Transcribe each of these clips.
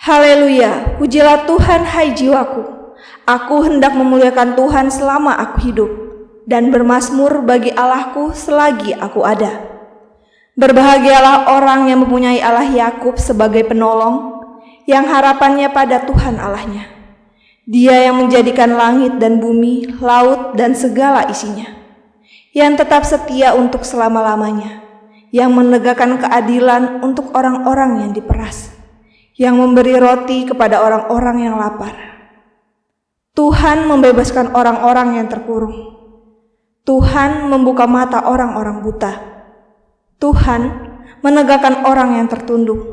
Haleluya, pujilah Tuhan hai jiwaku. Aku hendak memuliakan Tuhan selama aku hidup, dan bermazmur bagi Allahku selagi aku ada. Berbahagialah orang yang mempunyai Allah Yakub sebagai penolong, yang harapannya pada Tuhan Allahnya. Dia yang menjadikan langit dan bumi, laut dan segala isinya, yang tetap setia untuk selama-lamanya, yang menegakkan keadilan untuk orang-orang yang diperas, yang memberi roti kepada orang-orang yang lapar. Tuhan membebaskan orang-orang yang terkurung. Tuhan membuka mata orang-orang buta. Tuhan menegakkan orang yang tertunduk.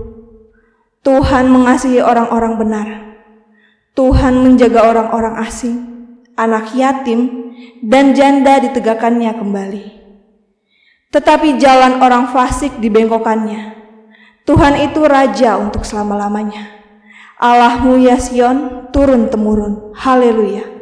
Tuhan mengasihi orang-orang benar. Tuhan menjaga orang-orang asing, anak yatim, dan janda ditegakkannya kembali. Tetapi jalan orang fasik dibengkokkannya. Tuhan itu Raja untuk selama-lamanya. Allahmu ya Sion, turun-temurun. Haleluya.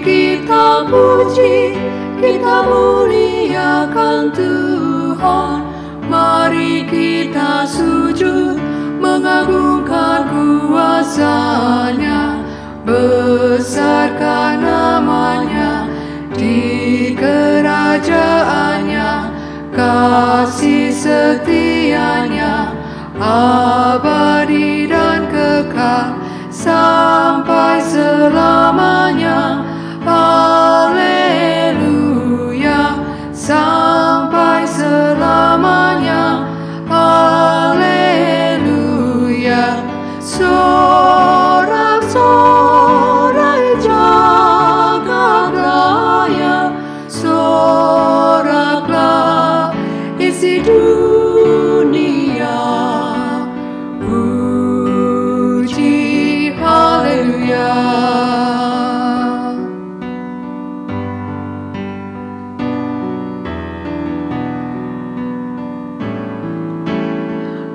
Kita puji, kita muliakan Tuhan. Mari kita sujud, mengagungkan kuasa-Nya. Besarkan namanya di kerajaan-Nya. Kasih setia-Nya abadi dan kekal sampai selamanya. Haleluya, sampai selamanya. Haleluya. Sorak-sorai jagat raya, soraklah isi dunia. Puji haleluya.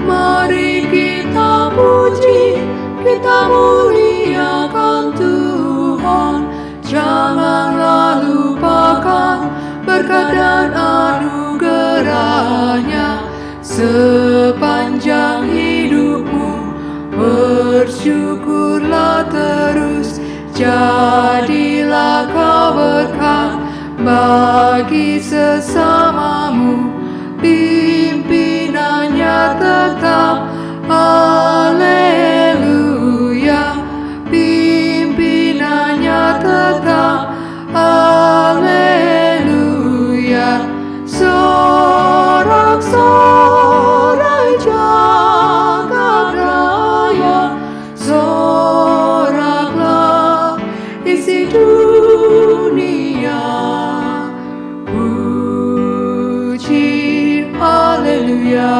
Mari kita puji, kita muliakan Tuhan. Janganlah lupakan berkat dan anugerah-Nya sepanjang hidupmu. Bersyukurlah terus, jadilah kau berkat bagi sesamamu. Pimpinannya tetap, haleluya. Pimpinannya tetap, haleluya. Sorak-sorai jagat raya, soraklah isi dunia. Puji haleluya.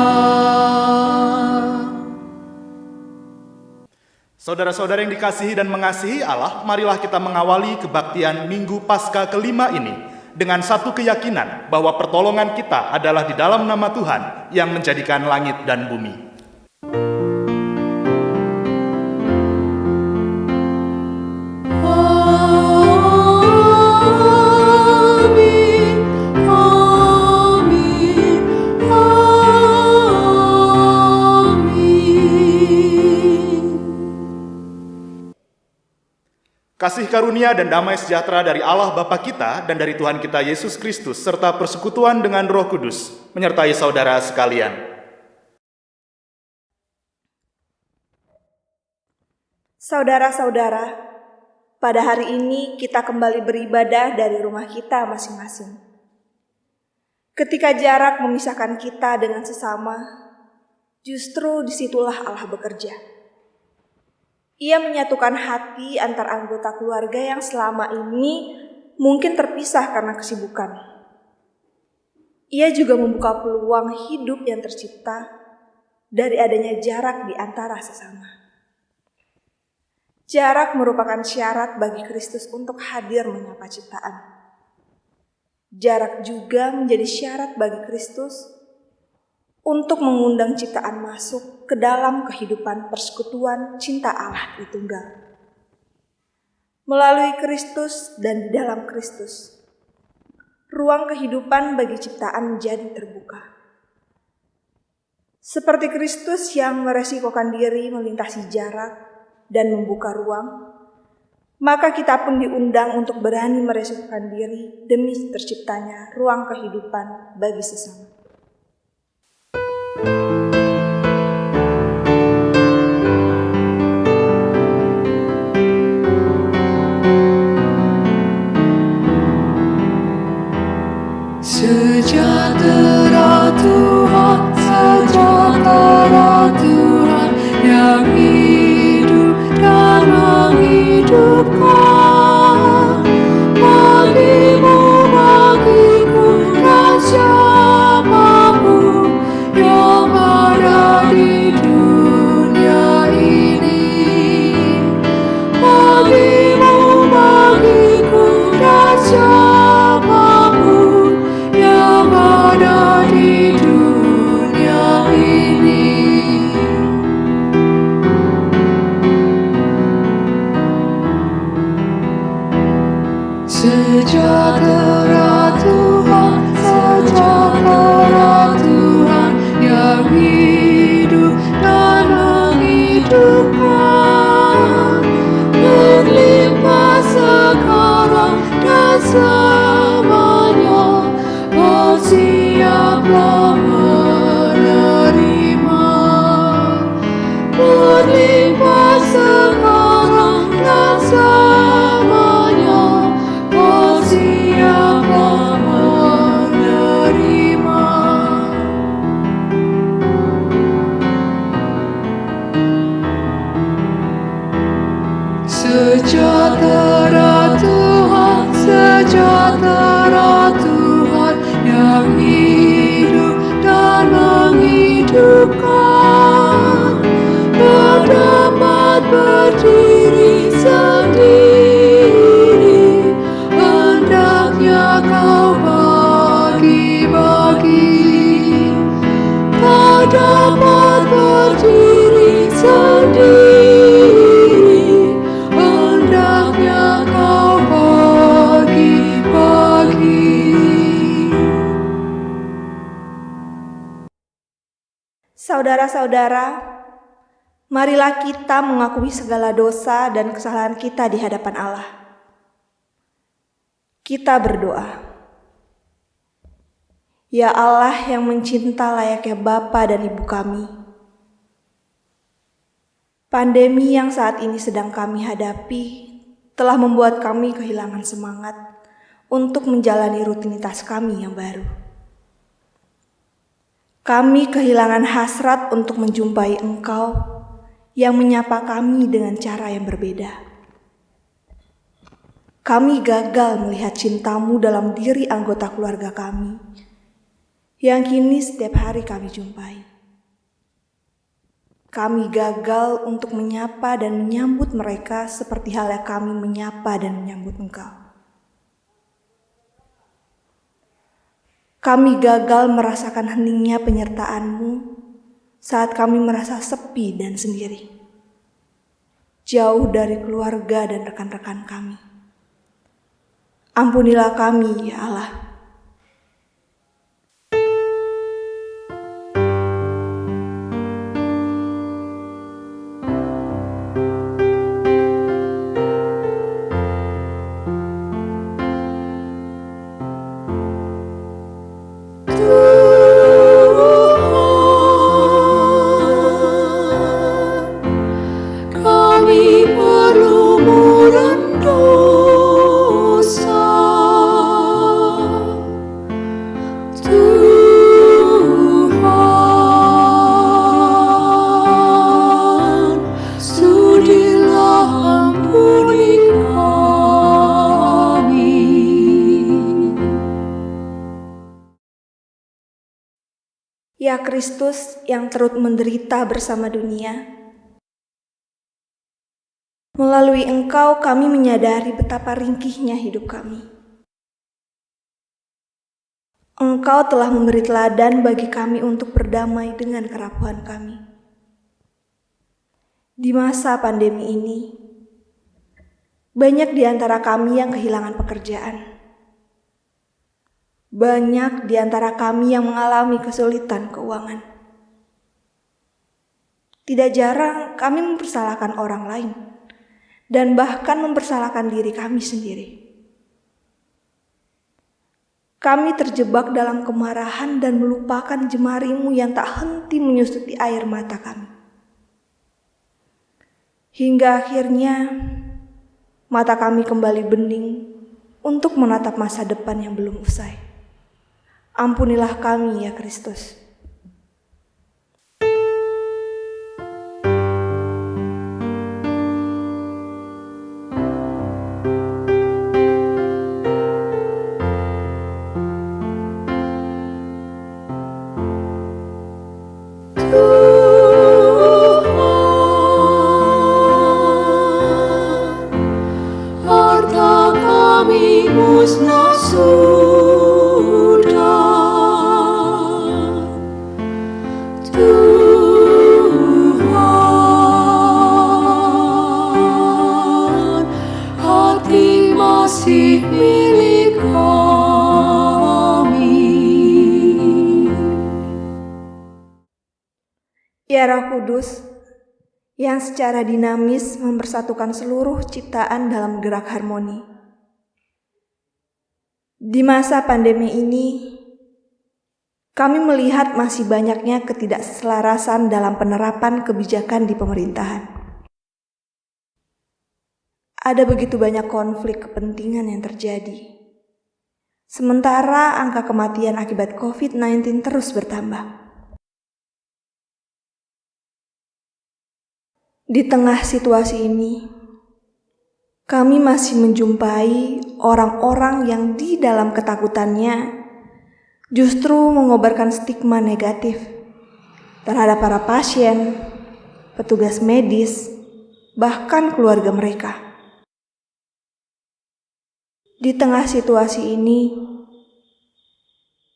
Saudara-saudara yang dikasihi dan mengasihi Allah, marilah kita mengawali kebaktian Minggu Paskah kelima ini dengan satu keyakinan bahwa pertolongan kita adalah di dalam nama Tuhan yang menjadikan langit dan bumi. Kasih karunia dan damai sejahtera dari Allah Bapa kita dan dari Tuhan kita Yesus Kristus serta persekutuan dengan Roh Kudus menyertai saudara sekalian. Saudara-saudara, pada hari ini kita kembali beribadah dari rumah kita masing-masing. Ketika jarak memisahkan kita dengan sesama, justru disitulah Allah bekerja. Ia menyatukan hati antar anggota keluarga yang selama ini mungkin terpisah karena kesibukan. Ia juga membuka peluang hidup yang tercipta dari adanya jarak di antara sesama. Jarak merupakan syarat bagi Kristus untuk hadir menyapa ciptaan. Jarak juga menjadi syarat bagi Kristus untuk mengundang ciptaan masuk ke dalam kehidupan persekutuan cinta Allah Tritunggal. Melalui Kristus dan di dalam Kristus, ruang kehidupan bagi ciptaan menjadi terbuka. Seperti Kristus yang meresikokan diri melintasi jarak dan membuka ruang, maka kita pun diundang untuk berani meresikokan diri demi terciptanya ruang kehidupan bagi sesama. Sejahtera Tuhan, sejahtera Tuhan yang hidup dan menghidupkan. Bagimu, bagiku, dan siapapun yang ada di dunia ini. Bagimu, bagiku, dan siapapun yang ada di dunia ini. Sejahtera Tuhan, sejahtera Tuhan yang hidup dan menghidupkan, berlimpah sekarang dan selamanya. Bersiaplah menerima, berlimpah sekarang dan selamanya. Bersiaplah menerima. Sejahtera Tuhan, sejahtera Tuhan yang hidup dan menghidupkan, berdebat berdiri sendiri, hendaknya kau bagi-bagi. Tak dapat berdiri sendiri, hendaknya kau bagi-bagi. Saudara-saudara, marilah kita mengakui segala dosa dan kesalahan kita di hadapan Allah. Kita berdoa. Ya Allah yang mencinta layaknya Bapa dan Ibu kami, pandemi yang saat ini sedang kami hadapi telah membuat kami kehilangan semangat untuk menjalani rutinitas kami yang baru. Kami kehilangan hasrat untuk menjumpai Engkau yang menyapa kami dengan cara yang berbeda. Kami gagal melihat cinta-Mu dalam diri anggota keluarga kami yang kini setiap hari kami jumpai. Kami gagal untuk menyapa dan menyambut mereka seperti halnya kami menyapa dan menyambut Engkau. Kami gagal merasakan heningnya penyertaan-Mu saat kami merasa sepi dan sendiri, jauh dari keluarga dan rekan-rekan kami. Ampunilah kami, ya Allah. Kami berlumuran dosa, Tuhan, sudilah ampuni kami. Ya Kristus yang turut menderita bersama dunia, melalui Engkau kami menyadari betapa ringkihnya hidup kami. Engkau telah memberi teladan bagi kami untuk berdamai dengan kerapuhan kami. Di masa pandemi ini, banyak di antara kami yang kehilangan pekerjaan. Banyak di antara kami yang mengalami kesulitan keuangan. Tidak jarang kami mempersalahkan orang lain dan bahkan mempersalahkan diri kami sendiri. Kami terjebak dalam kemarahan dan melupakan jemarimu yang tak henti menyusuti air mata kami. Hingga akhirnya mata kami kembali bening untuk menatap masa depan yang belum usai. Ampunilah kami ya Kristus. Harta kami musnah sudah, Tuhan, hati masih milik kami. Ya Roh Kudus, yang secara dinamis mempersatukan seluruh ciptaan dalam gerak harmoni. Di masa pandemi ini, kami melihat masih banyaknya ketidakselarasan dalam penerapan kebijakan di pemerintahan. Ada begitu banyak konflik kepentingan yang terjadi. Sementara angka kematian akibat COVID-19 terus bertambah. Di tengah situasi ini, kami masih menjumpai orang-orang yang di dalam ketakutannya justru mengobarkan stigma negatif terhadap para pasien, petugas medis, bahkan keluarga mereka. Di tengah situasi ini,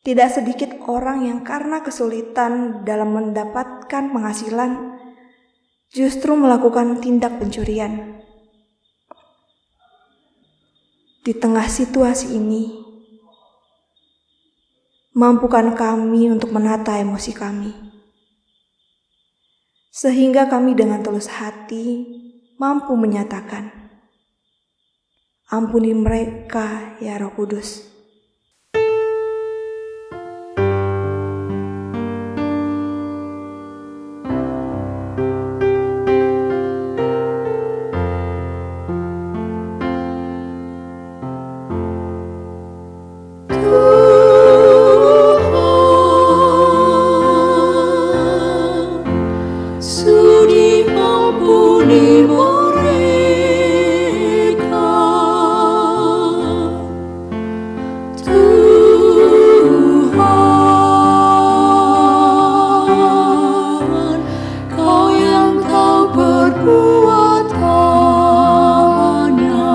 tidak sedikit orang yang karena kesulitan dalam mendapatkan penghasilan justru melakukan tindak pencurian. Di tengah situasi ini, mampukan kami untuk menata emosi kami, sehingga kami dengan tulus hati mampu menyatakan, ampuni mereka ya Roh Kudus. Sudi ampuni mereka, Tuhan, Kau yang tahu perbuatannya.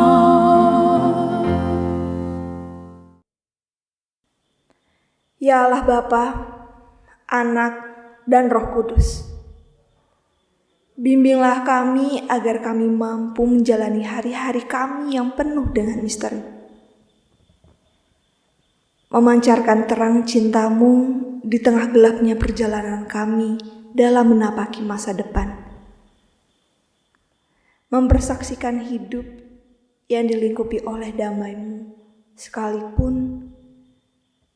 Ya Allah Bapa, Anak, dan Roh Kudus, bimbinglah kami agar kami mampu menjalani hari-hari kami yang penuh dengan misteri. Memancarkan terang cinta-Mu di tengah gelapnya perjalanan kami dalam menapaki masa depan. Mempersaksikan hidup yang dilingkupi oleh damai-Mu, sekalipun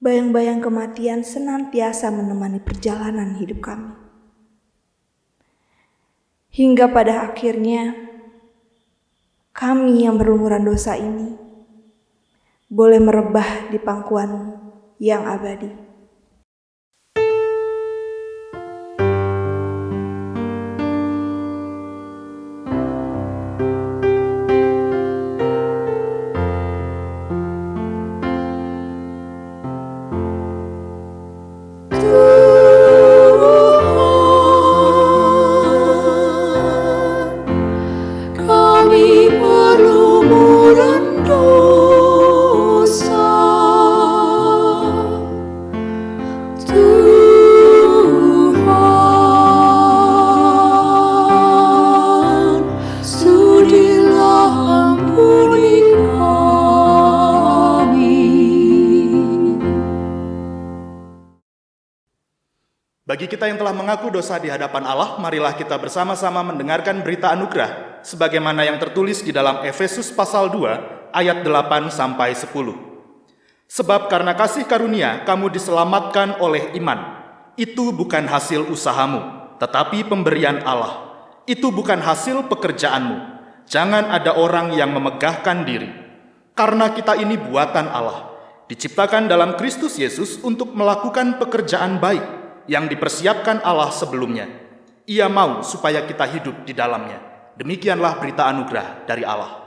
bayang-bayang kematian senantiasa menemani perjalanan hidup kami. Hingga pada akhirnya, kami yang berlumuran dosa ini boleh merebah di pangkuan-Mu yang abadi. Kami berlumuran dosa, Bagi kita yang telah mengaku dosa di hadapan Allah, marilah kita bersama-sama mendengarkan berita anugerah sebagaimana yang tertulis di dalam Efesus pasal 2 ayat 8 sampai 10. Sebab karena kasih karunia kamu diselamatkan oleh iman. Itu bukan hasil usahamu, tetapi pemberian Allah. Itu bukan hasil pekerjaanmu. Jangan ada orang yang memegahkan diri. Karena kita ini buatan Allah, diciptakan dalam Kristus Yesus untuk melakukan pekerjaan baik yang dipersiapkan Allah sebelumnya. Ia mau supaya kita hidup di dalamnya. Demikianlah berita anugerah dari Allah.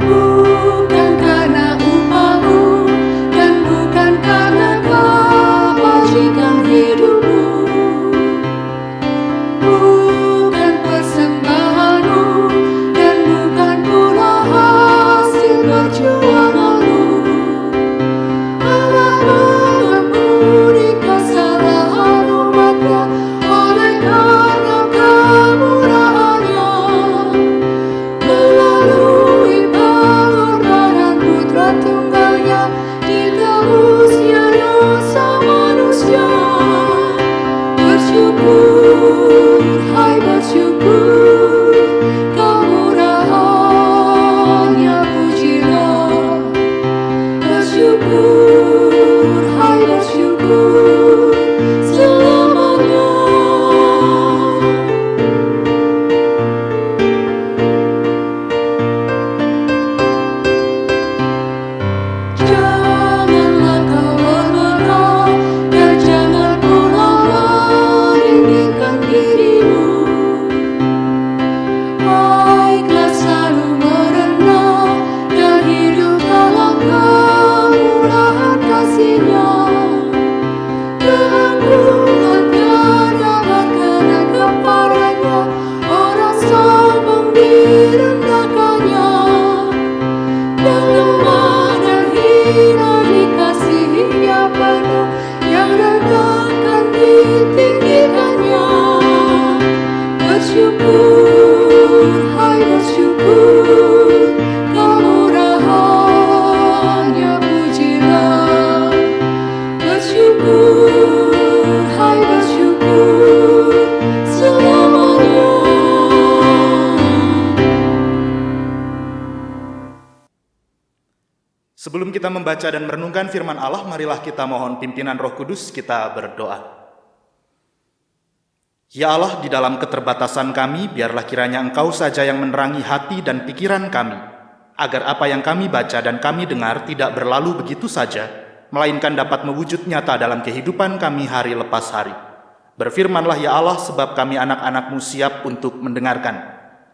Bukan karena upahmu dan bukan karena kebajikan hidupmu, bukan persembahanmu dan bukan pula hasil perjuanganmu. Allah mengampuni kesalahan umatnya oleh karena kemurahannya, melalui pengorbanan Putra Tunggalnya ditebusnya dosa manusia. Bersyukur, hai bersyukur, kemurahannya pujilah. Bersyukur, hai bersyukur, selamanya. Janganlah kau berbenah dan jangan pula meninggikan dirimu. Baiklah selalu merendah dan hidup dalam kemurahan kasih-Nya. Keangkuhannya dapat kena kepadanya, orang sombong direndahkannya. Yang lemah dan hina dikasihinya penuh, yang rendah akan ditinggikannya. Bersyukur, hai bersyukur, kemurahannya pujilah. Bersyukur, hai bersyukur, selamanya. Sebelum kita membaca dan merenungkan firman Allah, marilah kita mohon pimpinan Roh Kudus, kita berdoa. Ya Allah, di dalam keterbatasan kami, biarlah kiranya Engkau saja yang menerangi hati dan pikiran kami, agar apa yang kami baca dan kami dengar tidak berlalu begitu saja, melainkan dapat mewujud nyata dalam kehidupan kami hari lepas hari. Berfirmanlah ya Allah, sebab kami anak-anak-Mu siap untuk mendengarkan.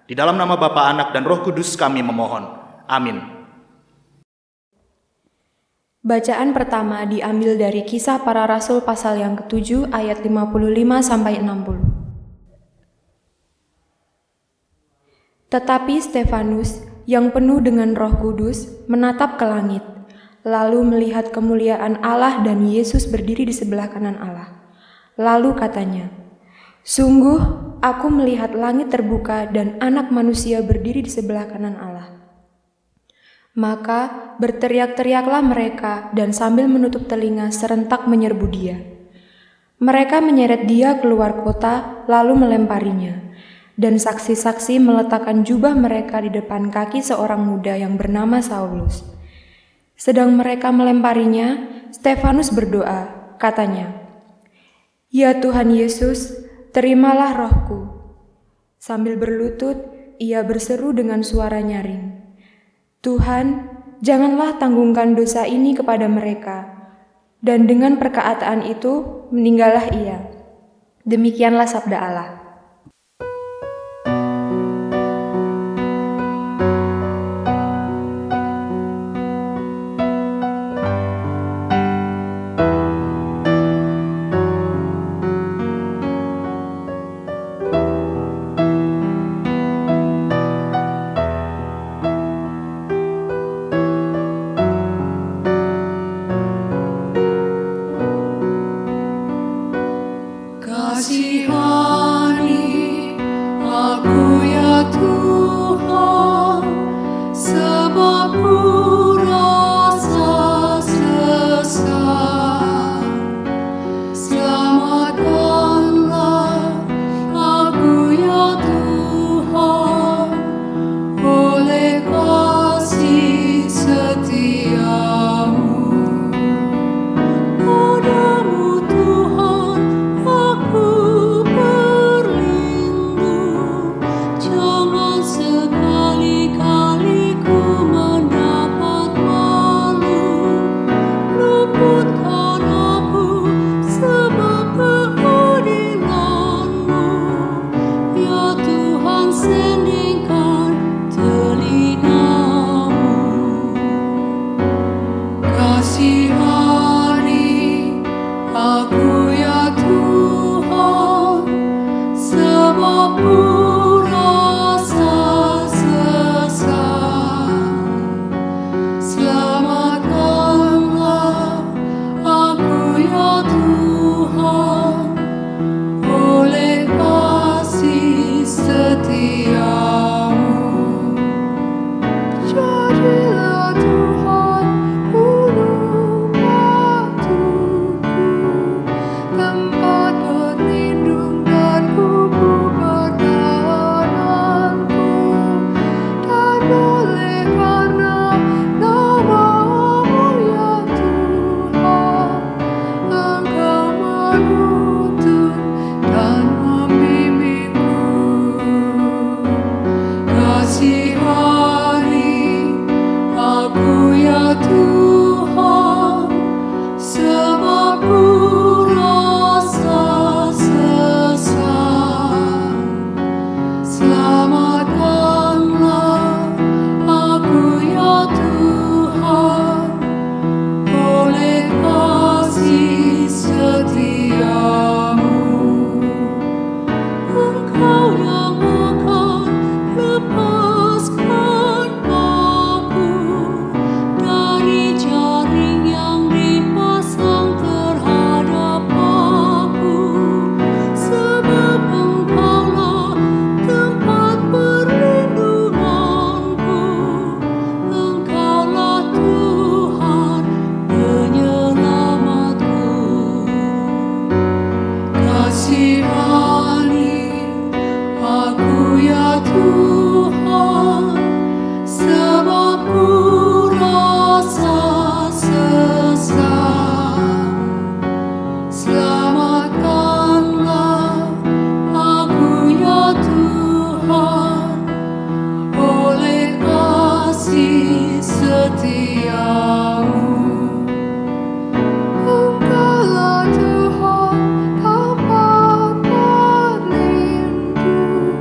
Di dalam nama Bapa, Anak, dan Roh Kudus kami memohon. Amin. Bacaan pertama diambil dari Kisah Para Rasul pasal yang ke-7 ayat 55 sampai 60. Tetapi Stefanus yang penuh dengan Roh Kudus menatap ke langit, lalu melihat kemuliaan Allah dan Yesus berdiri di sebelah kanan Allah. Lalu katanya, "Sungguh aku melihat langit terbuka dan Anak Manusia berdiri di sebelah kanan Allah." Maka berteriak-teriaklah mereka dan sambil menutup telinga serentak menyerbu Dia. Mereka menyeret Dia keluar kota lalu melemparinya. Dan saksi-saksi meletakkan jubah mereka di depan kaki seorang muda yang bernama Saulus. Sedang mereka melemparinya, Stefanus berdoa, katanya, "Ya Tuhan Yesus, terimalah rohku." Sambil berlutut, ia berseru dengan suara nyaring, "Tuhan, janganlah tanggungkan dosa ini kepada mereka." Dan dengan perkataan itu, meninggallah ia. Demikianlah sabda Allah. menghinamu. Kasihani aku ya Tuhan, sebab ku rasa sesat. Selamatkanlah aku ya Tuhan, oleh kasih setiamu. Jadilah Tuhan gunung batuku, tempat berlindung dan kubu pertahananku. Dan oleh karena nama-Mu ya Tuhan, Engkau menuntun dan membimbingku. Kasihani aku ya Tuhan, sebab ku rasa sesat. Selamatkanlah aku ya Tuhan, oleh kasih setiamu. Engkau yang akan lepaskan aku dari jaring yang dipasang terhadap aku, sebab Engkaulah tempat perlindunganku. Engkaulah Tuhan penyelamatku. Kasihani aku ya Tuhan, sebab ku rasa sesat. Selamatkanlah aku ya Tuhan, oleh kasih setiamu. Engkaulah Tuhan tempat berlindung,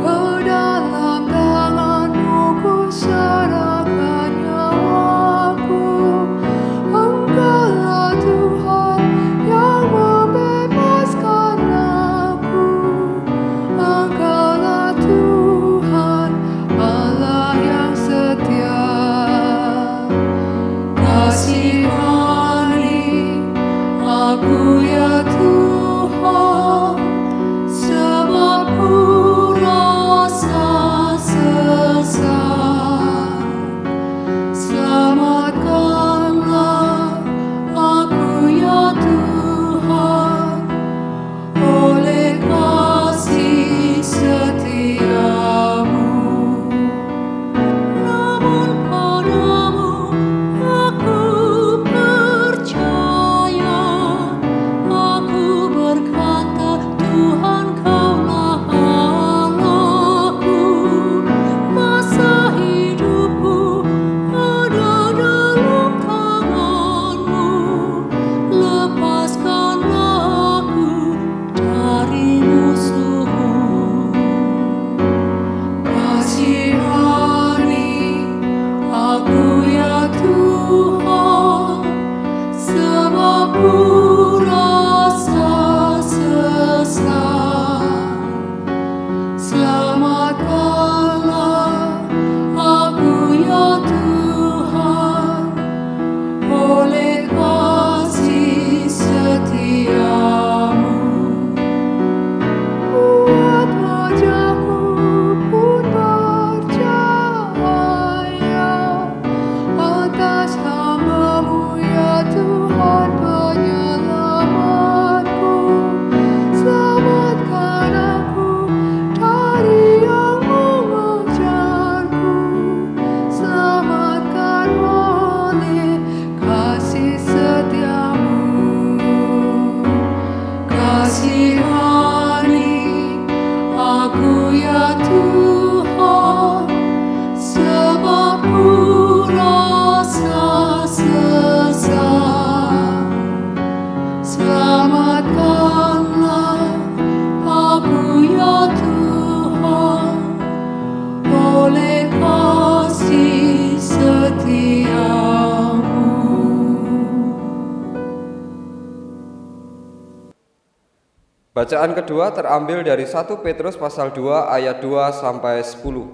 ke dalam tangan-Mu ku serahkan nyawaku. Engkaulah Tuhan yang membebaskan aku. Engkaulah Tuhan Allah yang setia. Bacaan kedua terambil dari 1 Petrus pasal 2 ayat 2 sampai 10. 1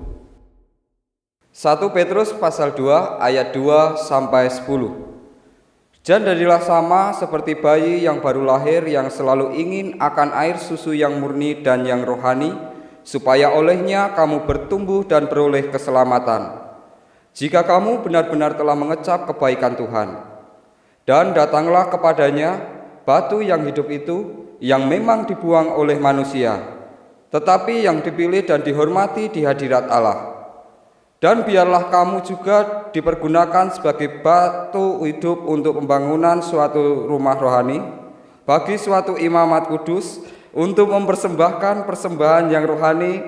Petrus pasal 2 ayat 2 sampai 10. Jadilah sama seperti bayi yang baru lahir yang selalu ingin akan air susu yang murni dan yang rohani, supaya olehnya kamu bertumbuh dan beroleh keselamatan. Jika kamu benar-benar telah mengecap kebaikan Tuhan, dan datanglah kepadanya batu yang hidup itu, yang memang dibuang oleh manusia, tetapi yang dipilih dan dihormati di hadirat Allah. Dan biarlah kamu juga dipergunakan sebagai batu hidup untuk pembangunan suatu rumah rohani, bagi suatu imamat kudus, untuk mempersembahkan persembahan yang rohani,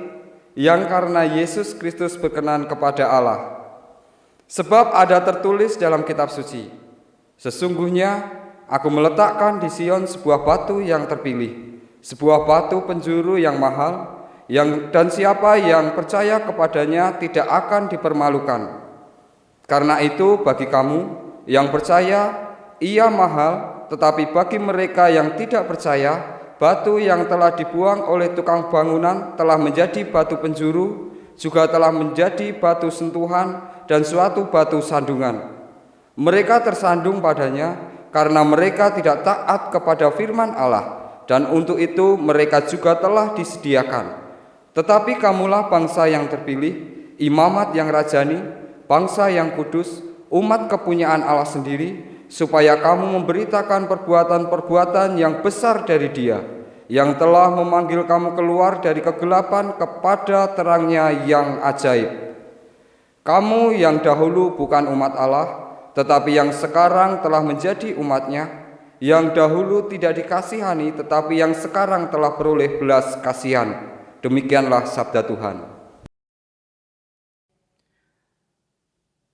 yang karena Yesus Kristus berkenan kepada Allah. Sebab ada tertulis dalam kitab suci, sesungguhnya Aku meletakkan di Sion sebuah batu yang terpilih, sebuah batu penjuru yang mahal, dan siapa yang percaya kepadanya tidak akan dipermalukan. Karena itu bagi kamu yang percaya, ia mahal, tetapi bagi mereka yang tidak percaya, batu yang telah dibuang oleh tukang bangunan telah menjadi batu penjuru, juga telah menjadi batu sentuhan dan suatu batu sandungan. Mereka tersandung padanya, karena mereka tidak taat kepada firman Allah, dan untuk itu mereka juga telah disediakan. Tetapi kamulah bangsa yang terpilih, imamat yang rajani, bangsa yang kudus, umat kepunyaan Allah sendiri, supaya kamu memberitakan perbuatan-perbuatan yang besar dari Dia, yang telah memanggil kamu keluar dari kegelapan kepada terangnya yang ajaib. Kamu yang dahulu bukan umat Allah, tetapi yang sekarang telah menjadi umat-Nya, yang dahulu tidak dikasihani, tetapi yang sekarang telah beroleh belas kasihan. Demikianlah sabda Tuhan.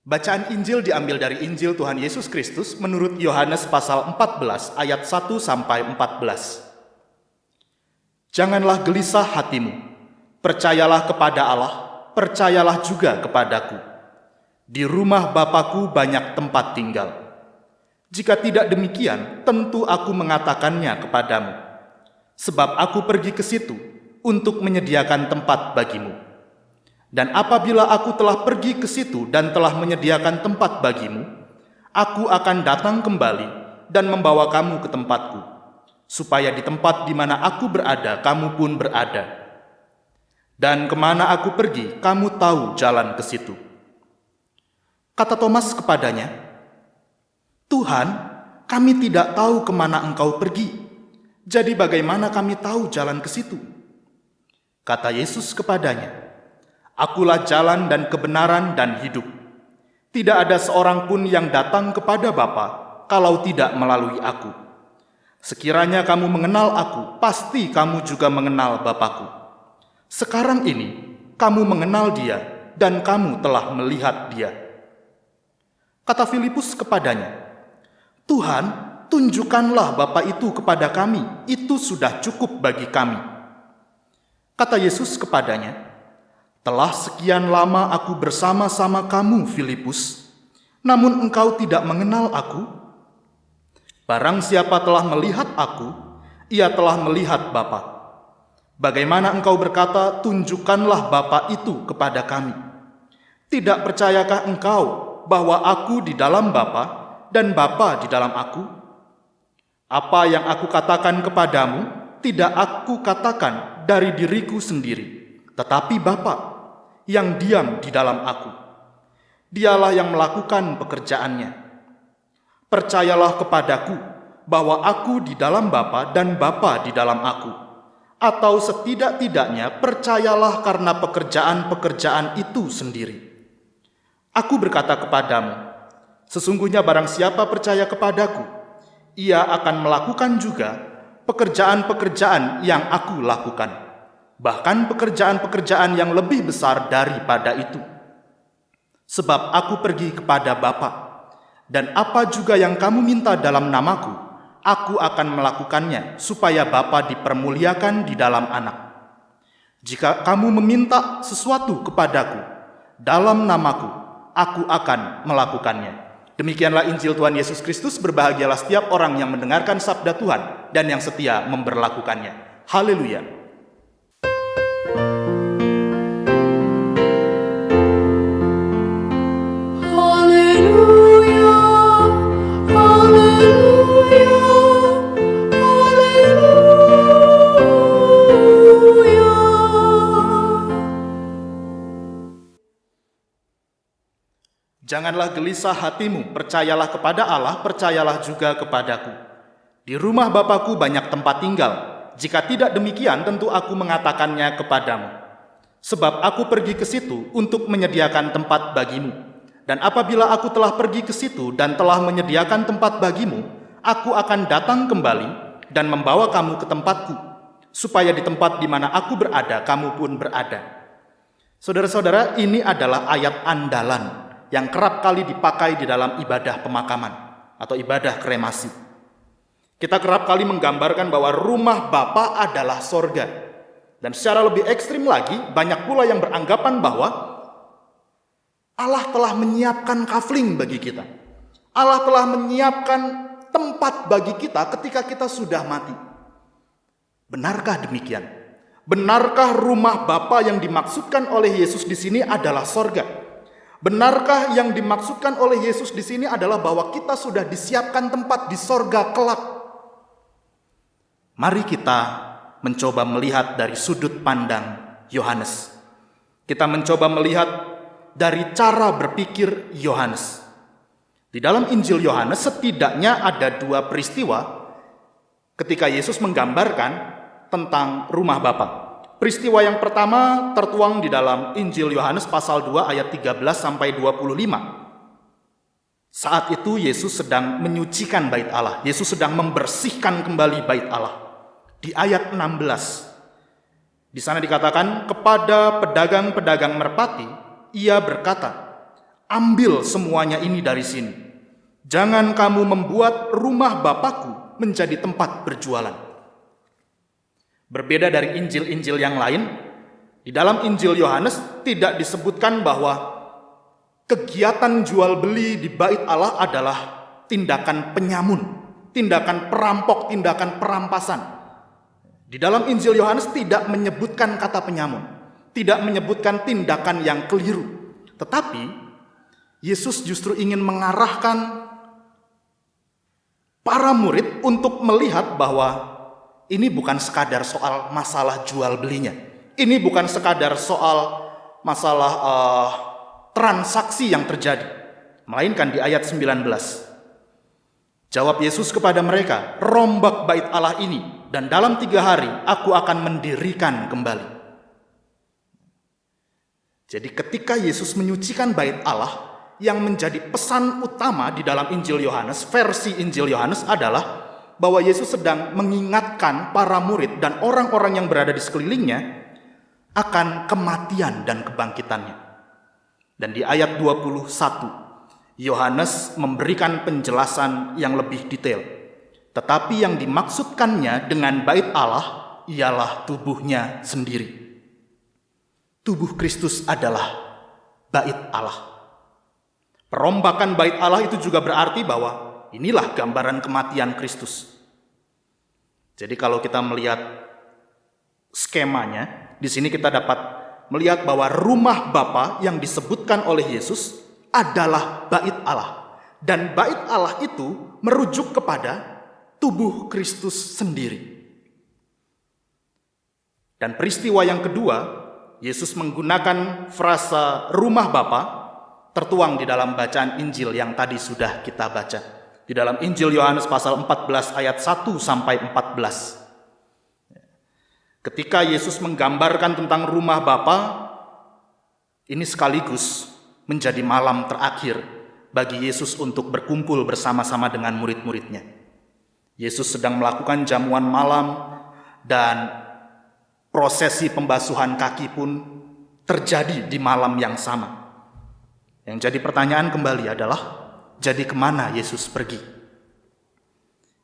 Bacaan Injil diambil dari Injil Tuhan Yesus Kristus menurut Yohanes pasal 14 ayat 1 sampai 14. Janganlah gelisah hatimu, percayalah kepada Allah, percayalah juga kepadaku. Di rumah Bapa-Ku banyak tempat tinggal. Jika tidak demikian, tentu aku mengatakannya kepadamu. Sebab aku pergi ke situ untuk menyediakan tempat bagimu. Dan apabila aku telah pergi ke situ dan telah menyediakan tempat bagimu, aku akan datang kembali dan membawa kamu ke tempatku, supaya di tempat di mana aku berada, kamu pun berada. Dan kemana aku pergi, kamu tahu jalan ke situ. Kata Thomas kepadanya, Tuhan, kami tidak tahu kemana Engkau pergi. Jadi bagaimana kami tahu jalan ke situ? Kata Yesus kepadanya, Akulah jalan dan kebenaran dan hidup. Tidak ada seorang pun yang datang kepada Bapa kalau tidak melalui aku. Sekiranya kamu mengenal aku, pasti kamu juga mengenal Bapa-Ku. Sekarang ini kamu mengenal Dia dan kamu telah melihat Dia. Kata Filipus kepadanya, Tuhan, tunjukkanlah Bapa itu kepada kami, itu sudah cukup bagi kami. Kata Yesus kepadanya, telah sekian lama aku bersama-sama kamu, Filipus, namun engkau tidak mengenal aku? Barang siapa telah melihat aku, ia telah melihat Bapa. Bagaimana engkau berkata, tunjukkanlah Bapa itu kepada kami? Tidak percayakah engkau bahwa aku di dalam Bapa dan Bapa di dalam aku? Apa yang aku katakan kepadamu, tidak aku katakan dari diriku sendiri, tetapi Bapa yang diam di dalam aku. Dialah yang melakukan pekerjaannya. Percayalah kepadaku bahwa aku di dalam Bapa dan Bapa di dalam aku. Atau setidak-tidaknya percayalah karena pekerjaan-pekerjaan itu sendiri. Aku berkata kepadamu, sesungguhnya barang siapa percaya kepadaku, ia akan melakukan juga pekerjaan-pekerjaan yang aku lakukan, bahkan pekerjaan-pekerjaan yang lebih besar daripada itu. Sebab aku pergi kepada Bapa, dan apa juga yang kamu minta dalam namaku, aku akan melakukannya, supaya Bapa dipermuliakan di dalam Anak. Jika kamu meminta sesuatu kepadaku dalam namaku, aku akan melakukannya. Demikianlah Injil Tuhan Yesus Kristus. Berbahagialah setiap orang yang mendengarkan sabda Tuhan dan yang setia memberlakukannya. Haleluya. Haleluya, haleluya, haleluya. Janganlah gelisah hatimu, percayalah kepada Allah, percayalah juga kepadaku. Di rumah Bapakku banyak tempat tinggal. Jika tidak demikian, tentu aku mengatakannya kepadamu. Sebab aku pergi ke situ untuk menyediakan tempat bagimu. Dan apabila aku telah pergi ke situ dan telah menyediakan tempat bagimu, aku akan datang kembali dan membawa kamu ke tempatku, supaya di tempat di mana aku berada, kamu pun berada. Saudara-saudara, ini adalah ayat andalan yang kerap kali dipakai di dalam ibadah pemakaman atau ibadah kremasi. Kita kerap kali menggambarkan bahwa rumah Bapa adalah sorga. Dan secara lebih ekstrim lagi, banyak pula yang beranggapan bahwa Allah telah menyiapkan kafling bagi kita. Allah telah menyiapkan tempat bagi kita ketika kita sudah mati. Benarkah demikian? Benarkah rumah Bapa yang dimaksudkan oleh Yesus di sini adalah sorga? Benarkah yang dimaksudkan oleh Yesus di sini adalah bahwa kita sudah disiapkan tempat di sorga kelak? Mari kita mencoba melihat dari sudut pandang Yohanes. Kita mencoba melihat dari cara berpikir Yohanes. Di dalam Injil Yohanes setidaknya ada 2 peristiwa ketika Yesus menggambarkan tentang rumah Bapa. Peristiwa yang pertama tertuang di dalam Injil Yohanes pasal 2 ayat 13 sampai 25. Saat itu Yesus sedang menyucikan bait Allah. Yesus sedang membersihkan kembali bait Allah. Di ayat 16. Di sana dikatakan, kepada pedagang-pedagang merpati ia berkata, ambil semuanya ini dari sini. Jangan kamu membuat rumah Bapakku menjadi tempat berjualan. Berbeda dari Injil-Injil yang lain, di dalam Injil Yohanes tidak disebutkan bahwa kegiatan jual beli di bait Allah adalah tindakan penyamun, tindakan perampok, tindakan perampasan. Di dalam Injil Yohanes tidak menyebutkan kata penyamun, tidak menyebutkan tindakan yang keliru. Tetapi Yesus justru ingin mengarahkan para murid untuk melihat bahwa ini bukan sekadar soal masalah jual belinya. Ini bukan sekadar soal masalah transaksi yang terjadi. Melainkan di ayat 19. Jawab Yesus kepada mereka, rombak bait Allah ini, dan dalam 3 hari aku akan mendirikan kembali. Jadi ketika Yesus menyucikan bait Allah, yang menjadi pesan utama di dalam Injil Yohanes, versi Injil Yohanes adalah bahwa Yesus sedang mengingatkan para murid dan orang-orang yang berada di sekelilingnya akan kematian dan kebangkitannya. Dan di ayat 21, Yohanes memberikan penjelasan yang lebih detail. Tetapi yang dimaksudkannya dengan bait Allah ialah tubuhnya sendiri. Tubuh Kristus adalah bait Allah. Perombakan bait Allah itu juga berarti bahwa inilah gambaran kematian Kristus. Jadi kalau kita melihat skemanya, di sini kita dapat melihat bahwa rumah Bapa yang disebutkan oleh Yesus adalah bait Allah. Dan bait Allah itu merujuk kepada tubuh Kristus sendiri. Dan peristiwa yang kedua, Yesus menggunakan frasa rumah Bapa tertuang di dalam bacaan Injil yang tadi sudah kita baca. Di dalam Injil Yohanes pasal 14 ayat 1 sampai 14. Ketika Yesus menggambarkan tentang rumah Bapa, ini sekaligus menjadi malam terakhir bagi Yesus untuk berkumpul bersama-sama dengan murid-muridnya. Yesus sedang melakukan jamuan malam dan prosesi pembasuhan kaki pun terjadi di malam yang sama. Yang jadi pertanyaan kembali adalah, jadi kemana Yesus pergi?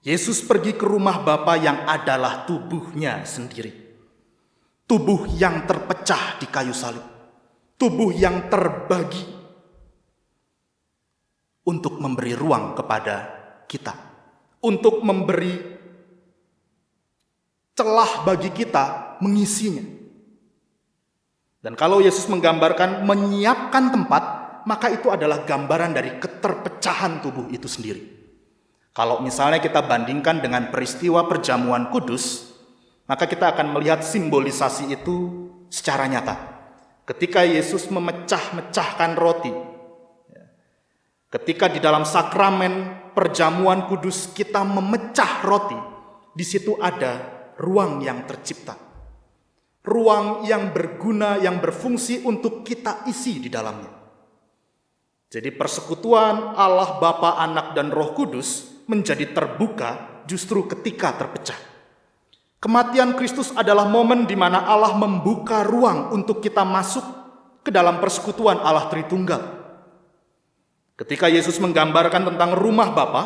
Yesus pergi ke rumah Bapa yang adalah tubuhnya sendiri. Tubuh yang terpecah di kayu salib. Tubuh yang terbagi untuk memberi ruang kepada kita. Untuk memberi celah bagi kita mengisinya. Dan kalau Yesus menggambarkan menyiapkan tempat, maka itu adalah gambaran dari keterpecahan tubuh itu sendiri. Kalau misalnya kita bandingkan dengan peristiwa perjamuan kudus, maka kita akan melihat simbolisasi itu secara nyata. Ketika Yesus memecah-mecahkan roti, ketika di dalam sakramen perjamuan kudus kita memecah roti, di situ ada ruang yang tercipta. Ruang yang berguna, yang berfungsi untuk kita isi di dalamnya. Jadi persekutuan Allah Bapa, Anak, dan Roh Kudus menjadi terbuka justru ketika terpecah. Kematian Kristus adalah momen di mana Allah membuka ruang untuk kita masuk ke dalam persekutuan Allah Tritunggal. Ketika Yesus menggambarkan tentang rumah Bapa,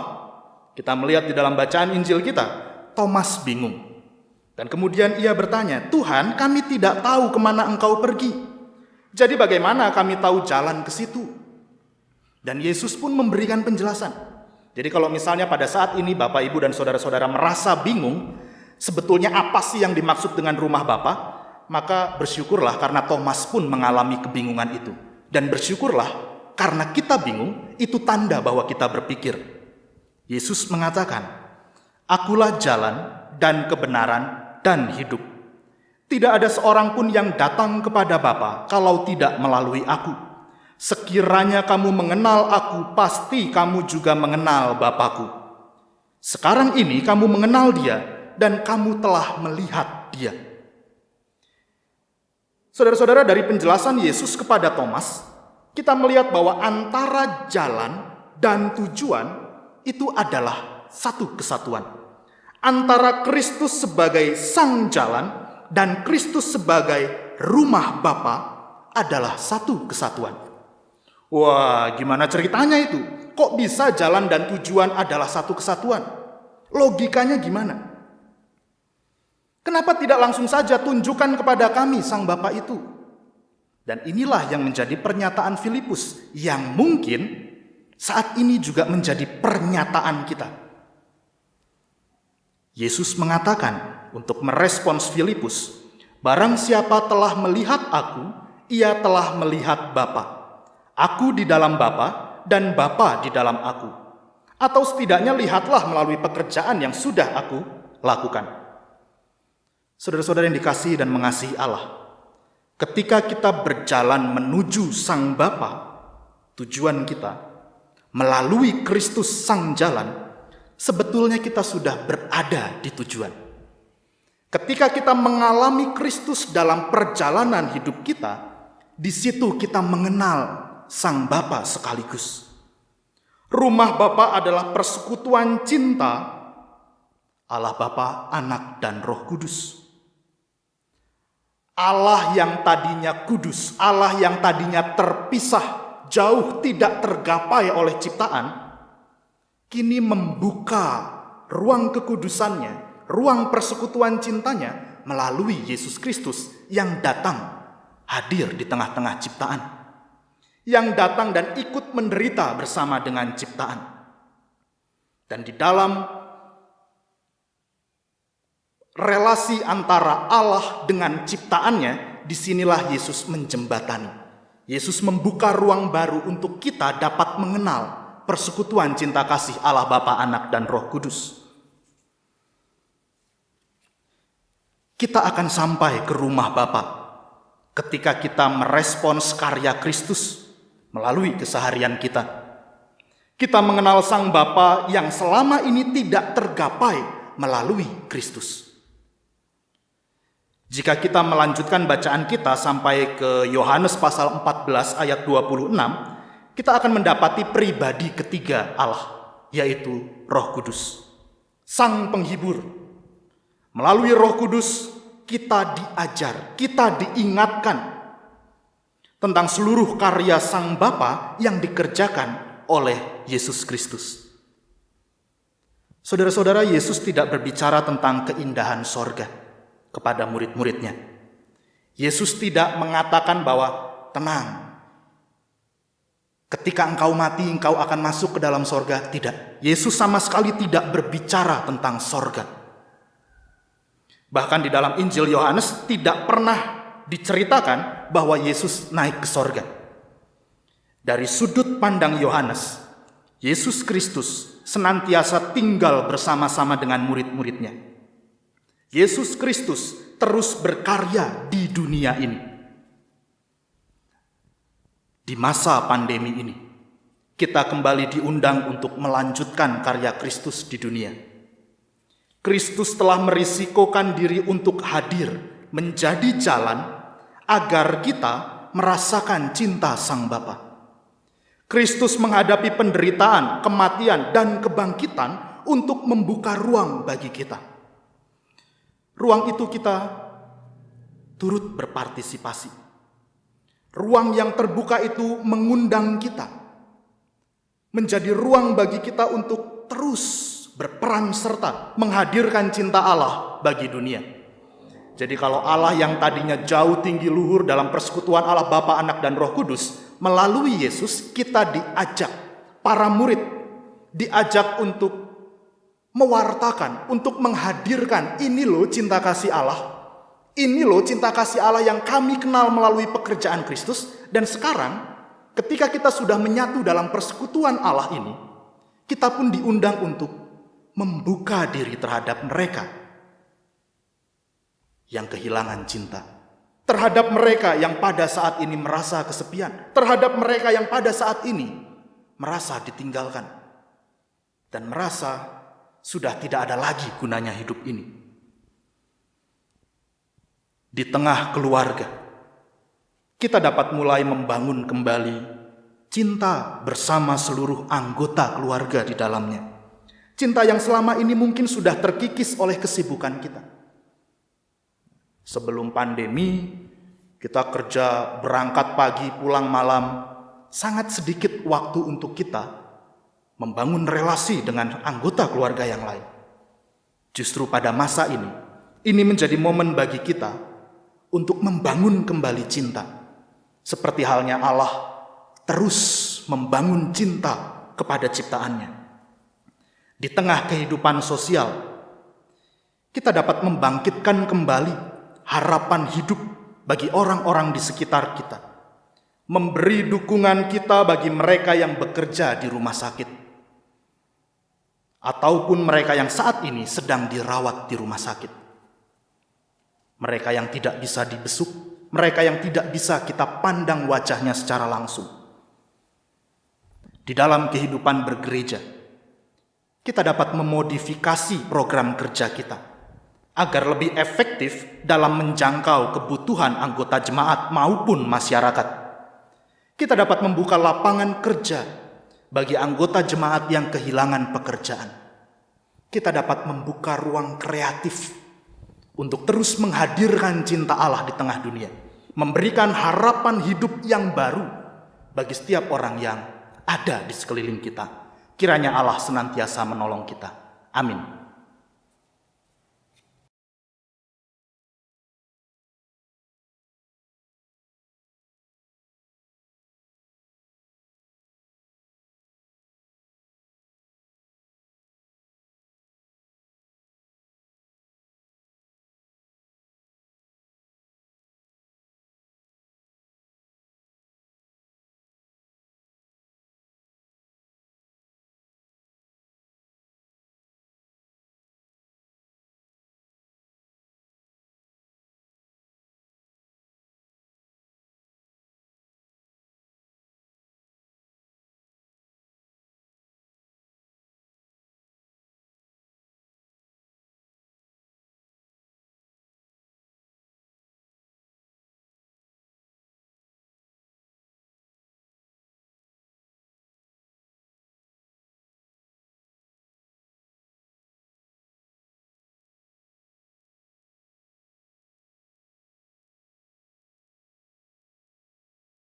kita melihat di dalam bacaan Injil kita, Thomas bingung. Dan kemudian ia bertanya, "Tuhan, kami tidak tahu kemana Engkau pergi. Jadi bagaimana kami tahu jalan ke situ?" Dan Yesus pun memberikan penjelasan. Jadi kalau misalnya pada saat ini Bapak, Ibu, dan saudara-saudara merasa bingung, sebetulnya apa sih yang dimaksud dengan rumah Bapa? Maka bersyukurlah karena Thomas pun mengalami kebingungan itu. Dan bersyukurlah karena kita bingung, itu tanda bahwa kita berpikir. Yesus mengatakan, "Akulah jalan dan kebenaran dan hidup. Tidak ada seorang pun yang datang kepada Bapa kalau tidak melalui aku. Sekiranya kamu mengenal aku, pasti kamu juga mengenal Bapa-Ku. Sekarang ini kamu mengenal Dia dan kamu telah melihat Dia." Saudara-saudara, dari penjelasan Yesus kepada Thomas, kita melihat bahwa antara jalan dan tujuan itu adalah satu kesatuan. Antara Kristus sebagai sang jalan dan Kristus sebagai rumah Bapa adalah satu kesatuan. Wah, gimana ceritanya itu? Kok bisa jalan dan tujuan adalah satu kesatuan? Logikanya gimana? Kenapa tidak langsung saja tunjukkan kepada kami sang Bapa itu? Dan inilah yang menjadi pernyataan Filipus, yang mungkin saat ini juga menjadi pernyataan kita. Yesus mengatakan untuk merespons Filipus, "Barang siapa telah melihat aku, ia telah melihat Bapa. Aku di dalam Bapa dan Bapa di dalam aku. Atau setidaknya lihatlah melalui pekerjaan yang sudah aku lakukan." Saudara-saudara yang dikasihi dan mengasihi Allah, ketika kita berjalan menuju sang Bapa, tujuan kita melalui Kristus sang jalan, sebetulnya kita sudah berada di tujuan. Ketika kita mengalami Kristus dalam perjalanan hidup kita, di situ kita mengenal sang Bapa sekaligus. Rumah Bapa adalah persekutuan cinta Allah Bapa, Anak, dan Roh Kudus. Allah yang tadinya kudus, Allah yang tadinya terpisah, jauh tidak tergapai oleh ciptaan, kini membuka ruang kekudusannya, ruang persekutuan cintanya melalui Yesus Kristus yang datang hadir di tengah-tengah ciptaan, yang datang dan ikut menderita bersama dengan ciptaan. Dan di dalam relasi antara Allah dengan ciptaannya, disinilah Yesus menjembatani. Yesus membuka ruang baru untuk kita dapat mengenal persekutuan cinta kasih Allah Bapa, Anak, dan Roh Kudus. Kita akan sampai ke rumah Bapa ketika kita merespons karya Kristus melalui keseharian kita. Kita mengenal sang Bapa yang selama ini tidak tergapai melalui Kristus. Jika kita melanjutkan bacaan kita sampai ke Yohanes pasal 14 ayat 26, kita akan mendapati pribadi ketiga Allah, yaitu Roh Kudus, Sang Penghibur. Melalui Roh Kudus kita diajar, kita diingatkan tentang seluruh karya Sang Bapa yang dikerjakan oleh Yesus Kristus. Saudara-saudara, Yesus tidak berbicara tentang keindahan sorga kepada murid-muridnya. Yesus tidak mengatakan bahwa tenang, ketika engkau mati engkau akan masuk ke dalam sorga. Tidak, Yesus sama sekali tidak berbicara tentang sorga. Bahkan di dalam Injil Yohanes tidak pernah diceritakan bahwa Yesus naik ke sorga. Dari sudut pandang Yohanes, Yesus Kristus senantiasa tinggal bersama-sama dengan murid-muridnya. Yesus Kristus terus berkarya di dunia ini. Di masa pandemi ini, kita kembali diundang untuk melanjutkan karya Kristus di dunia. Kristus telah merisikokan diri untuk hadir menjadi jalan agar kita merasakan cinta Sang Bapa. Kristus menghadapi penderitaan, kematian, dan kebangkitan untuk membuka ruang bagi kita. Ruang itu kita turut berpartisipasi. Ruang yang terbuka itu mengundang kita. Menjadi ruang bagi kita untuk terus berperan serta menghadirkan cinta Allah bagi dunia. Jadi kalau Allah yang tadinya jauh tinggi luhur dalam persekutuan Allah Bapa, Anak, dan Roh Kudus, melalui Yesus kita diajak, para murid diajak untuk mewartakan, untuk menghadirkan, ini loh cinta kasih Allah. Ini loh cinta kasih Allah yang kami kenal melalui pekerjaan Kristus. Dan sekarang ketika kita sudah menyatu dalam persekutuan Allah ini, kita pun diundang untuk membuka diri terhadap mereka yang kehilangan cinta, terhadap mereka yang pada saat ini merasa kesepian, terhadap mereka yang pada saat ini merasa ditinggalkan dan merasa sudah tidak ada lagi gunanya hidup ini. Di tengah keluarga, kita dapat mulai membangun kembali cinta bersama seluruh anggota keluarga di dalamnya. Cinta yang selama ini mungkin sudah terkikis oleh kesibukan kita. Sebelum pandemi, kita kerja berangkat pagi, pulang malam. Sangat sedikit waktu untuk kita membangun relasi dengan anggota keluarga yang lain. Justru pada masa ini menjadi momen bagi kita untuk membangun kembali cinta. Seperti halnya Allah terus membangun cinta kepada ciptaannya. Di tengah kehidupan sosial, kita dapat membangkitkan kembali harapan hidup bagi orang-orang di sekitar kita. Memberi dukungan kita bagi mereka yang bekerja di rumah sakit. Ataupun mereka yang saat ini sedang dirawat di rumah sakit. Mereka yang tidak bisa dibesuk, mereka yang tidak bisa kita pandang wajahnya secara langsung. Di dalam kehidupan bergereja, kita dapat memodifikasi program kerja kita agar lebih efektif dalam menjangkau kebutuhan anggota jemaat maupun masyarakat. Kita dapat membuka lapangan kerja bagi anggota jemaat yang kehilangan pekerjaan. Kita dapat membuka ruang kreatif untuk terus menghadirkan cinta Allah di tengah dunia, memberikan harapan hidup yang baru bagi setiap orang yang ada di sekeliling kita. Kiranya Allah senantiasa menolong kita. Amin.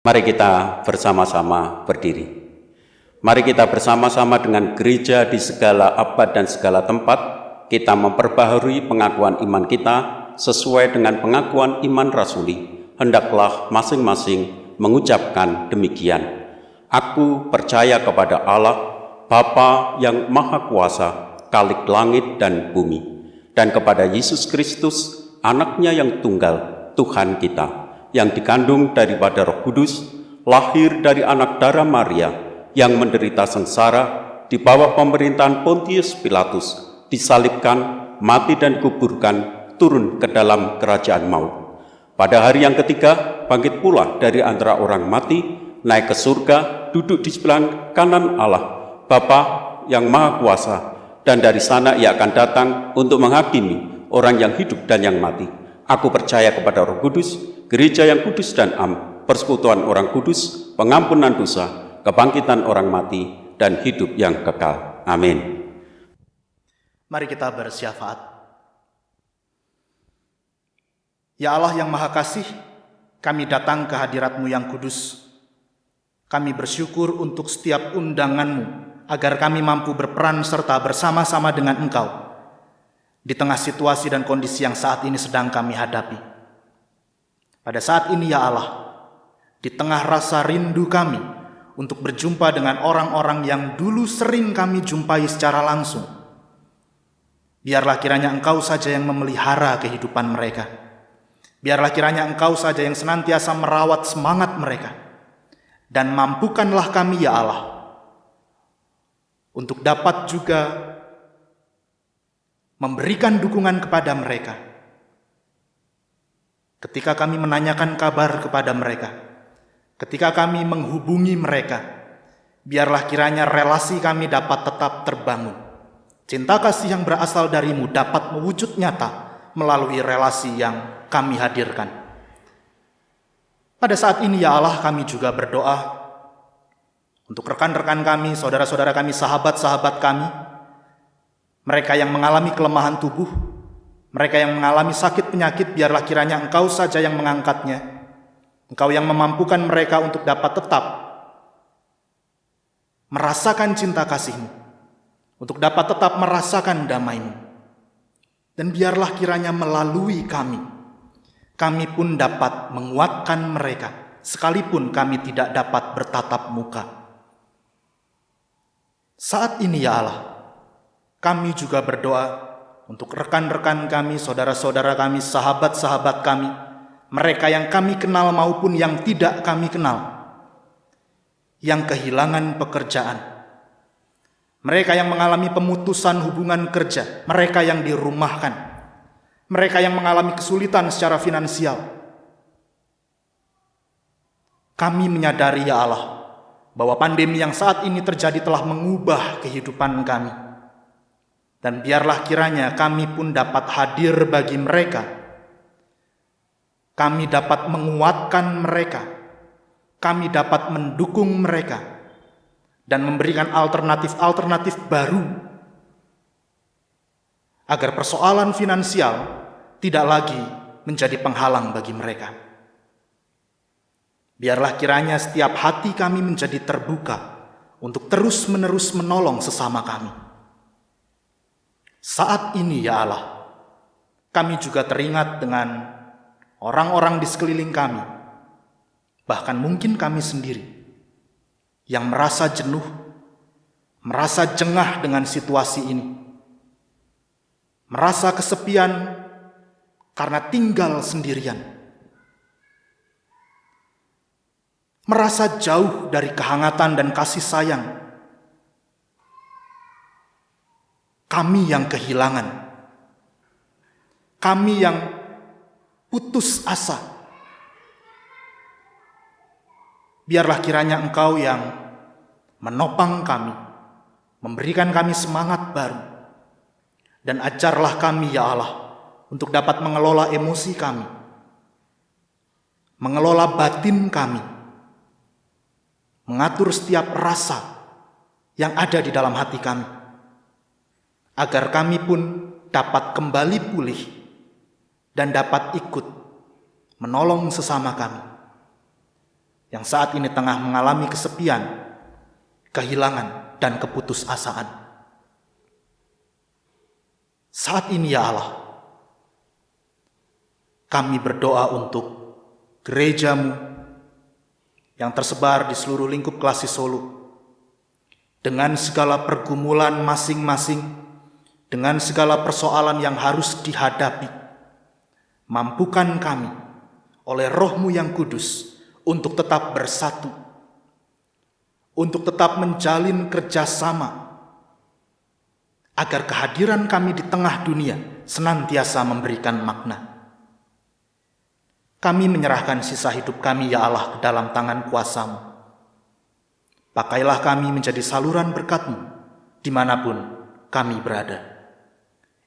Mari kita bersama-sama berdiri. Mari kita bersama-sama dengan gereja di segala abad dan segala tempat, kita memperbaharui pengakuan iman kita sesuai dengan pengakuan iman rasuli. Hendaklah masing-masing mengucapkan demikian. Aku percaya kepada Allah, Bapa yang Maha Kuasa, Khalik langit dan bumi, dan kepada Yesus Kristus, Anaknya yang tunggal, Tuhan kita, yang dikandung daripada Roh Kudus, lahir dari anak darah Maria, yang menderita sengsara di bawah pemerintahan Pontius Pilatus, disalibkan, mati dan dikuburkan, turun ke dalam kerajaan maut. Pada hari yang ketiga, bangkit pula dari antara orang mati, naik ke surga, duduk di sebelah kanan Allah, Bapa yang Maha Kuasa, dan dari sana Ia akan datang untuk menghakimi orang yang hidup dan yang mati. Aku percaya kepada Roh Kudus, gereja yang kudus dan am, persekutuan orang kudus, pengampunan dosa, kebangkitan orang mati, dan hidup yang kekal. Amin. Mari kita bersyafaat. Ya Allah yang Maha Kasih, kami datang ke hadirat-Mu yang kudus. Kami bersyukur untuk setiap undangan-Mu, agar kami mampu berperan serta bersama-sama dengan Engkau di tengah situasi dan kondisi yang saat ini sedang kami hadapi. Pada saat ini ya Allah, di tengah rasa rindu kami untuk berjumpa dengan orang-orang yang dulu sering kami jumpai secara langsung, biarlah kiranya Engkau saja yang memelihara kehidupan mereka. Biarlah kiranya Engkau saja yang senantiasa merawat semangat mereka. Dan mampukanlah kami ya Allah, untuk dapat juga memberikan dukungan kepada mereka. Ketika kami menanyakan kabar kepada mereka, ketika kami menghubungi mereka, biarlah kiranya relasi kami dapat tetap terbangun. Cinta kasih yang berasal dari-Mu dapat mewujud nyata melalui relasi yang kami hadirkan. Pada saat ini ya Allah, kami juga berdoa untuk rekan-rekan kami, saudara-saudara kami, sahabat-sahabat kami, mereka yang mengalami kelemahan tubuh, mereka yang mengalami sakit penyakit, biarlah kiranya Engkau saja yang mengangkatnya. Engkau yang memampukan mereka untuk dapat tetap merasakan cinta kasih-Mu, untuk dapat tetap merasakan damai-Mu. Dan biarlah kiranya melalui kami pun dapat menguatkan mereka, sekalipun kami tidak dapat bertatap muka. Saat ini ya Allah, kami juga berdoa untuk rekan-rekan kami, saudara-saudara kami, sahabat-sahabat kami, mereka yang kami kenal maupun yang tidak kami kenal, yang kehilangan pekerjaan, mereka yang mengalami pemutusan hubungan kerja, mereka yang dirumahkan, mereka yang mengalami kesulitan secara finansial. Kami menyadari ya Allah, bahwa pandemi yang saat ini terjadi telah mengubah kehidupan kami. Dan biarlah kiranya kami pun dapat hadir bagi mereka. Kami dapat menguatkan mereka. Kami dapat mendukung mereka. Dan memberikan alternatif-alternatif baru. Agar persoalan finansial tidak lagi menjadi penghalang bagi mereka. Biarlah kiranya setiap hati kami menjadi terbuka untuk terus-menerus menolong sesama kami. Saat ini ya Allah, kami juga teringat dengan orang-orang di sekeliling kami, bahkan mungkin kami sendiri, yang merasa jenuh, merasa jengah dengan situasi ini, merasa kesepian karena tinggal sendirian, merasa jauh dari kehangatan dan kasih sayang. Kami yang kehilangan, kami yang putus asa. Biarlah kiranya Engkau yang menopang kami, memberikan kami semangat baru. Dan ajarlah kami ya Allah, untuk dapat mengelola emosi kami, mengelola batin kami, mengatur setiap rasa yang ada di dalam hati kami, agar kami pun dapat kembali pulih dan dapat ikut menolong sesama kami yang saat ini tengah mengalami kesepian, kehilangan, dan keputusasaan. Saat ini ya Allah, kami berdoa untuk gereja-Mu yang tersebar di seluruh lingkup Klasi Solo, dengan segala pergumulan masing-masing, dengan segala persoalan yang harus dihadapi. Mampukan kami oleh Roh-Mu yang kudus untuk tetap bersatu, untuk tetap menjalin kerjasama, agar kehadiran kami di tengah dunia senantiasa memberikan makna. Kami menyerahkan sisa hidup kami, ya Allah, ke dalam tangan kuasa-Mu. Pakailah kami menjadi saluran berkat-Mu dimanapun kami berada.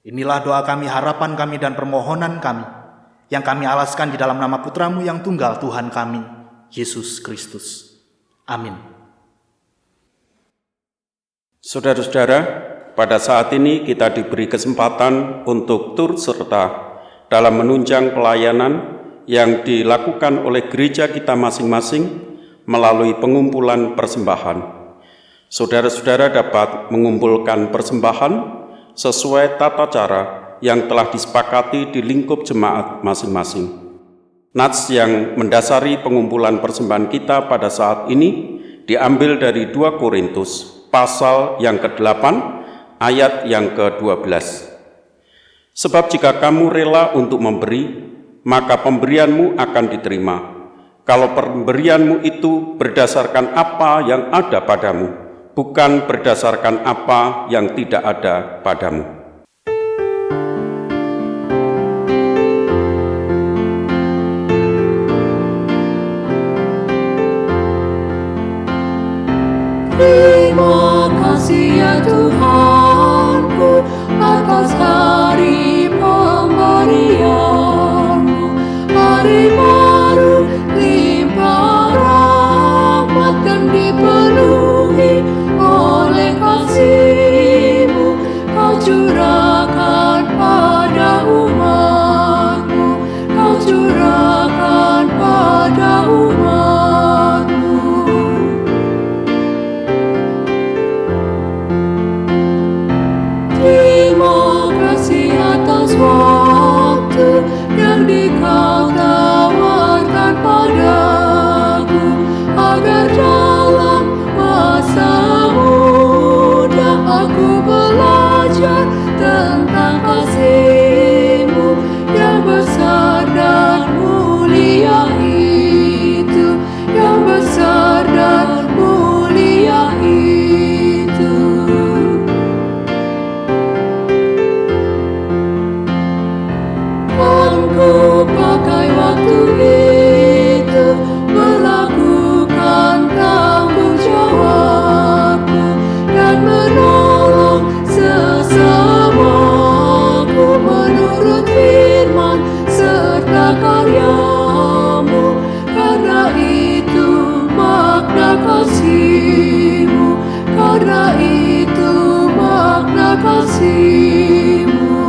Inilah doa kami, harapan kami, dan permohonan kami yang kami alaskan di dalam nama Putra-Mu yang tunggal, Tuhan kami, Yesus Kristus. Amin. Saudara-saudara, pada saat ini kita diberi kesempatan untuk turut serta dalam menunjang pelayanan yang dilakukan oleh gereja kita masing-masing melalui pengumpulan persembahan. Saudara-saudara dapat mengumpulkan persembahan sesuai tata cara yang telah disepakati di lingkup jemaat masing-masing. Nats yang mendasari pengumpulan persembahan kita pada saat ini diambil dari 2 Korintus pasal yang ke-8 ayat yang ke-12. Sebab jika kamu rela untuk memberi, maka pemberianmu akan diterima. Kalau pemberianmu itu berdasarkan apa yang ada padamu, bukan berdasarkan apa yang tidak ada padamu. Terima kasih ya Tuhanku atas hari pemberian-Mu, hari baru limpah rahmat dan dipenuhi oleh kasih-Mu. Kau curahkan pada umat-Mu, Kau curahkan pada umat-Mu. Terima kasih atas waktu yang Dikau tawarkan padaku, agar dalam masa muda aku belajar tentang kasih-Mu yang besar dan mulia itu, yang besar dan mulia itu. Ku pakai waktu itu melakukan tanggung jawabku dan menolong sesamaku menurut firman serta karya-Mu. Karena itu makna kasih-Mu, karena itu makna kasih-Mu.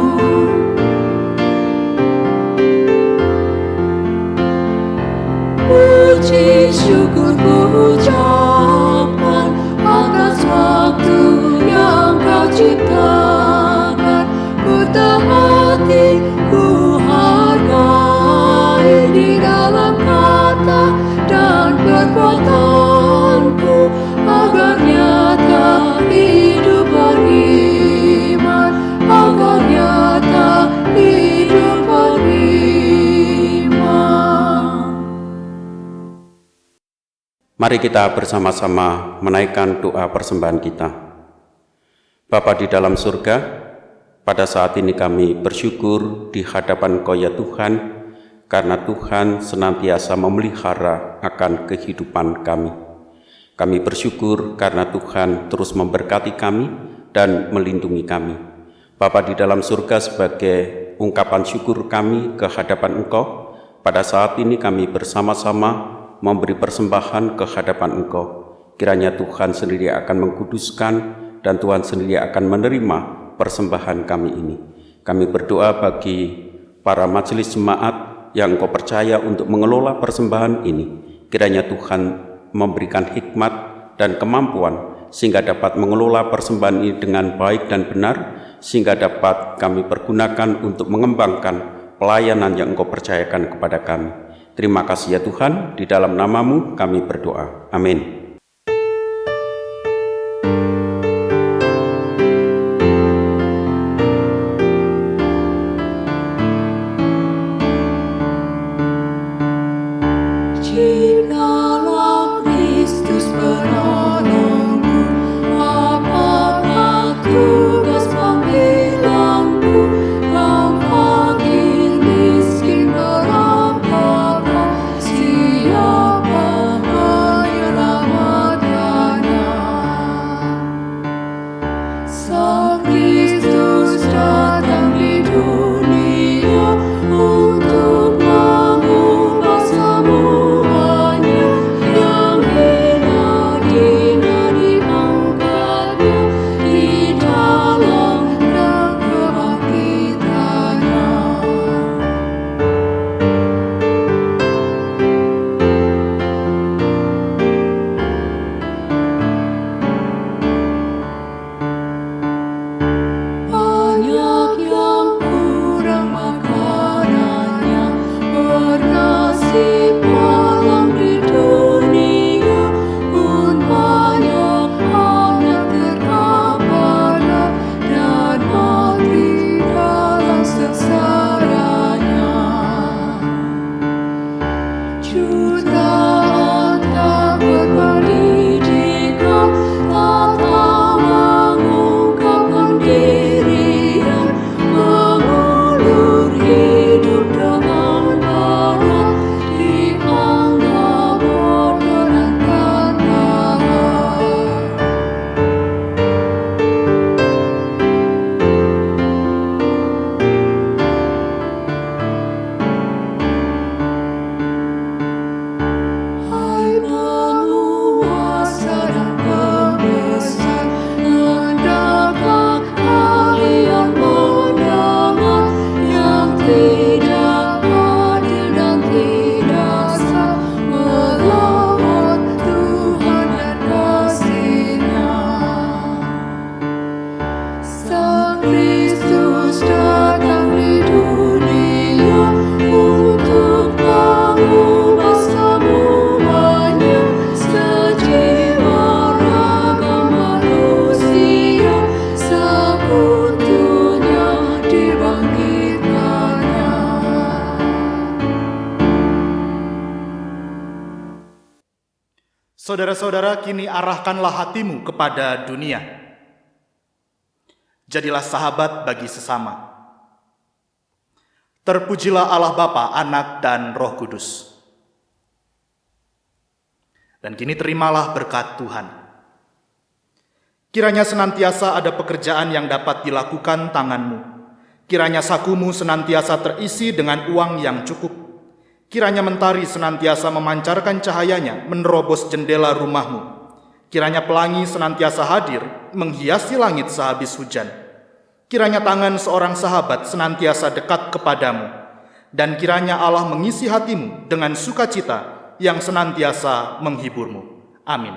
Puji syukur ku ucapkan atas waktu yang Kau ciptakan. Ku taati, ku hargai di dalam kata dan perbuatanku, agar nyata hidup beriman, agar nyata hidup beriman. Mari kita bersama-sama menaikkan doa persembahan kita. Bapa di dalam surga, pada saat ini kami bersyukur di hadapan Engkau ya Tuhan, karena Tuhan senantiasa memelihara akan kehidupan kami. Kami bersyukur karena Tuhan terus memberkati kami dan melindungi kami. Bapa di dalam surga, sebagai ungkapan syukur kami ke hadapan Engkau, pada saat ini kami bersama-sama memberi persembahan ke hadapan Engkau. Kiranya Tuhan sendiri akan mengkuduskan dan Tuhan sendiri akan menerima persembahan kami ini. Kami berdoa bagi para majelis jemaat yang Engkau percaya untuk mengelola persembahan ini. Kiranya Tuhan memberikan hikmat dan kemampuan sehingga dapat mengelola persembahan ini dengan baik dan benar, sehingga dapat kami pergunakan untuk mengembangkan pelayanan yang Engkau percayakan kepada kami. Terima kasih ya Tuhan, di dalam nama-Mu kami berdoa. Amin. Saudara-saudara, kini arahkanlah hatimu kepada dunia. Jadilah sahabat bagi sesama. Terpujilah Allah Bapa, Anak, dan Roh Kudus. Dan kini terimalah berkat Tuhan. Kiranya senantiasa ada pekerjaan yang dapat dilakukan tanganmu. Kiranya sakumu senantiasa terisi dengan uang yang cukup. Kiranya mentari senantiasa memancarkan cahayanya menerobos jendela rumahmu. Kiranya pelangi senantiasa hadir menghiasi langit sehabis hujan. Kiranya tangan seorang sahabat senantiasa dekat kepadamu. Dan kiranya Allah mengisi hatimu dengan sukacita yang senantiasa menghiburmu. Amin.